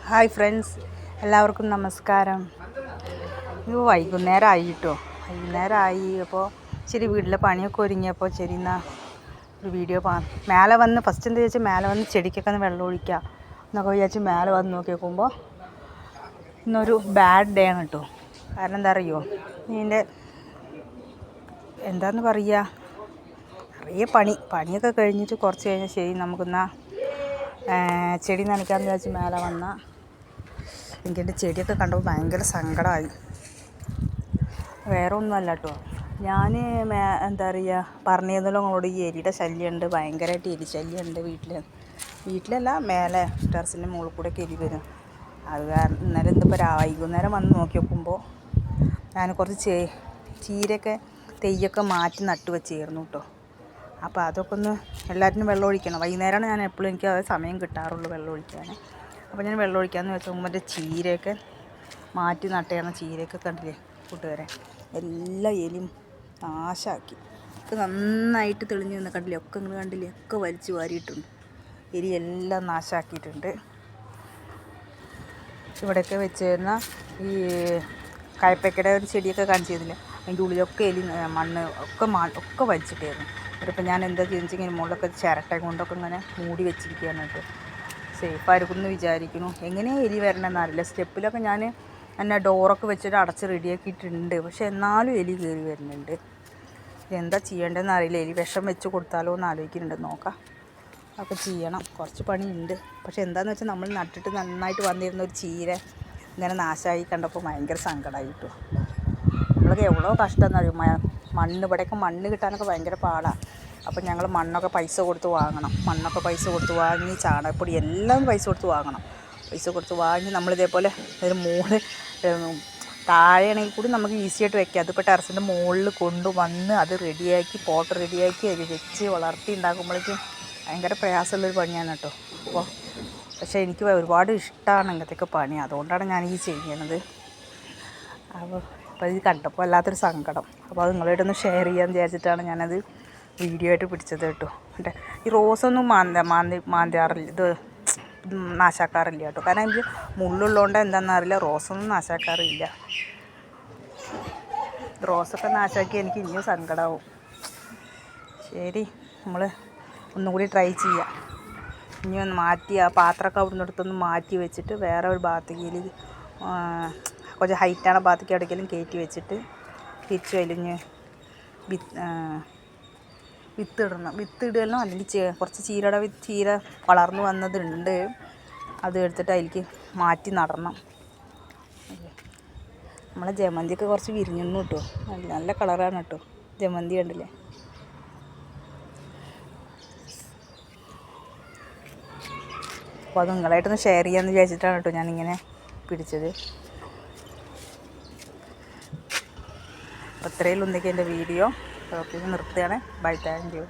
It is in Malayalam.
ഹായ് ഫ്രണ്ട്സ്, എല്ലാവർക്കും നമസ്കാരം. ഇത് വൈകുന്നേരമായി കേട്ടോ. വൈകുന്നേരമായി അപ്പോൾ ശരി വീട്ടിലെ പണിയൊക്കെ ഒരുങ്ങിയപ്പോൾ ശരി എന്നാൽ ഒരു വീഡിയോ മേലെ വന്ന് ഫസ്റ്റ് എന്താ ചോദിച്ചാൽ മേലെ വന്ന് ചെടിക്കൊക്കെ ഒന്ന് വെള്ളം ഒഴിക്കുക എന്നൊക്കെ വിചാരിച്ച് മേലെ വന്ന് നോക്കി നോക്കുമ്പോൾ ഇന്നൊരു ബാഡ് ഡേ ആണ് കേട്ടോ. കാരണം എന്താ അറിയുമോ, ഇതിൻ്റെ എന്താന്ന് പറയുക, നിറയെ പണിയൊക്കെ കഴിഞ്ഞിട്ട് കുറച്ച് കഴിഞ്ഞാൽ ശരി നമുക്കെന്നാ ചെടി നനയ്ക്കാമെന്ന് വിചാരിച്ച് മേലെ വന്നാൽ എനിക്കെൻ്റെ ചെടിയൊക്കെ കണ്ടപ്പോൾ ഭയങ്കര സങ്കടമായി. വേറെ ഒന്നുമല്ല കേട്ടോ, ഞാൻ എന്താ പറയുക പറഞ്ഞിരുന്നല്ലോ നിങ്ങളോട്, ഈ എലിയുടെ ശല്യമുണ്ട്, ഭയങ്കരമായിട്ട് എലി ശല്യമുണ്ട് വീട്ടിലല്ല മേലെ ടെറസിൻ്റെ മുകളിൽ കൂടെയൊക്കെ എലി വരും. അത് കാരണം ഇന്നലെ ഇതിപ്പോൾ വൈകുന്നേരം വന്ന് നോക്കി നോക്കുമ്പോൾ ഞാൻ കുറച്ച് ചീരയൊക്കെ തെയ്യൊക്കെ മാറ്റി നട്ട് വെച്ചായിരുന്നു കേട്ടോ. അപ്പോൾ അതൊക്കെ ഒന്ന് എല്ലാറ്റിനും വെള്ളം ഒഴിക്കണം. വൈകുന്നേരമാണ് ഞാൻ എപ്പോഴും എനിക്ക് അത് സമയം കിട്ടാറുള്ളൂ വെള്ളം ഒഴിക്കാൻ. അപ്പോൾ ഞാൻ വെള്ളം ഒഴിക്കാമെന്ന് വെച്ചാൽ മറ്റേ ചീരയൊക്കെ മാറ്റി നട്ടയാണ്. ചീരയൊക്കെ കണ്ടില്ലേ കൂട്ടുകാരെ, എല്ലാ എലിയും നാശമാക്കി. ഒക്കെ നന്നായിട്ട് തെളിഞ്ഞ് നിന്ന് കണ്ടില്ലേ, ഒക്കെ ഇങ്ങനെ കണ്ടില്ലേ, ഒക്കെ വലിച്ചു വാരിയിട്ടുണ്ട്. എലി എല്ലാം നാശമാക്കിയിട്ടുണ്ട്. ഇവിടെയൊക്കെ വെച്ചിരുന്ന ഈ കയ്പ്പയ്ക്കയുടെ ഒരു ചെടിയൊക്കെ കാണിച്ചു തരുന്നില്ല, അതിൻ്റെ ഉള്ളിലൊക്കെ എലി ഒക്കെ വലിച്ചിട്ടായിരുന്നു. അതിപ്പോൾ ഞാൻ എന്താ ചെയ്യുന്നത്, മുകളിലൊക്കെ ചിരട്ട കൊണ്ടൊക്കെ ഇങ്ങനെ മൂടി വെച്ചിരിക്കുകയാണ് കേട്ടോ. സേഫായിരിക്കും എന്ന് വിചാരിക്കുന്നു. എങ്ങനെയാണ് എലി വരണമെന്ന് അറിയില്ല. സ്റ്റെപ്പിലൊക്കെ ഞാൻ എന്നെ ഡോറൊക്കെ വെച്ചിട്ട് അടച്ച് റെഡിയാക്കിയിട്ടുണ്ട്. പക്ഷെ എന്നാലും എലി കയറി വരുന്നുണ്ട്. എന്താ ചെയ്യേണ്ടതെന്ന് അറിയില്ല. എലി വിഷം വെച്ച് കൊടുത്താലോ എന്ന് ആലോചിക്കുന്നുണ്ട്. നോക്കാം, അപ്പോൾ ചെയ്യണം. കുറച്ച് പണിയുണ്ട്. പക്ഷെ എന്താണെന്ന് വെച്ചാൽ നമ്മൾ നട്ടിട്ട് നന്നായിട്ട് വന്നിരുന്ന ഒരു ചീര ഇങ്ങനെ നാശമായി കണ്ടപ്പോൾ ഭയങ്കര സങ്കടമായി കിട്ടും. നമ്മളൊക്കെ എவ்வளோ കഷ്ടമെന്ന് അറിയും. ഇവിടെയൊക്കെ മണ്ണ് കിട്ടാനൊക്കെ ഭയങ്കര പാടാണ്. അപ്പം ഞങ്ങൾ മണ്ണൊക്കെ പൈസ കൊടുത്ത് വാങ്ങണം. മണ്ണൊക്കെ പൈസ കൊടുത്ത് വാങ്ങി, ചാണകപ്പൊടി എല്ലാം പൈസ കൊടുത്ത് വാങ്ങണം. പൈസ കൊടുത്ത് വാങ്ങി നമ്മളിതേപോലെ ഒരു മുകളിൽ താഴെയാണെങ്കിൽ കൂടി നമുക്ക് ഈസിയായിട്ട് വെക്കാം. അതിപ്പോൾ ടെറസിൻ്റെ മുകളിൽ കൊണ്ടുവന്ന് അത് റെഡിയാക്കി പോട്ട് റെഡിയാക്കി അത് വെച്ച് വളർത്തി ഉണ്ടാക്കുമ്പോഴേക്കും ഭയങ്കര പ്രയാസമുള്ളൊരു പണിയാണ് കേട്ടോ. പക്ഷേ എനിക്ക് ഒരുപാട് ഇഷ്ടമാണ് ഇങ്ങനത്തെയൊക്കെ പണി. അതുകൊണ്ടാണ് ഞാൻ ഈ ചെയ്യുന്നത്. അപ്പോൾ ഇത് കണ്ടപ്പോൾ വല്ലാത്തൊരു സങ്കടം. അപ്പോൾ അത് നിങ്ങളായിട്ടൊന്ന് ഷെയർ ചെയ്യാമെന്ന് വിചാരിച്ചിട്ടാണ് ഞാനത് വീഡിയോ ആയിട്ട് പിടിച്ചത് കേട്ടോ. എന്നിട്ട് ഈ റോസൊന്നും മാന്താറില്ല, ഇത് നാശാക്കാറില്ല കേട്ടോ. കാരണം എനിക്ക് മുള്ളുള്ളതുകൊണ്ട് എന്താണെന്നറിയില്ല, റോസൊന്നും നാശാക്കാറില്ല. റോസൊക്കെ നാശാക്കി എനിക്ക് ഇനിയും സങ്കടമാവും. ശരി, നമ്മൾ ഒന്നുകൂടി ട്രൈ ചെയ്യാം. ഇനി ഒന്ന് മാറ്റി ആ പാത്രമൊക്കെ അവിടെ നിന്നെടുത്തൊന്ന് മാറ്റി വെച്ചിട്ട് വേറെ ഒരു ഭാഗത്തേക്ക് കുറച്ച് ഹൈറ്റാണ് ഭാഗത്തേക്ക് എവിടേക്കെങ്കിലും കയറ്റി വെച്ചിട്ട് തിരിച്ചു വലിഞ്ഞ് വിത്തിടണം. അല്ലെങ്കിൽ കുറച്ച് ചീര വളർന്നു വന്നതുണ്ട്, അത് എടുത്തിട്ട് അതിലേക്ക് മാറ്റി നടണം. നമ്മളെ ജമന്തിയൊക്കെ കുറച്ച് വിരിഞ്ഞു കേട്ടോ. നല്ല കളറാണ് കേട്ടോ ജമന്തി, കണ്ടില്ലേ. അപ്പോൾ അത് നിങ്ങളായിട്ടൊന്ന് ഷെയർ ചെയ്യാമെന്ന് വിചാരിച്ചിട്ടാണ് കേട്ടോ ഞാനിങ്ങനെ പിടിച്ചത്. അപ്പോൾ ഇത്രയും ഒന്നൊക്കെ എൻ്റെ വീഡിയോ. ഓക്കെ, നിർത്തുകയാണ്. Bye, thank U.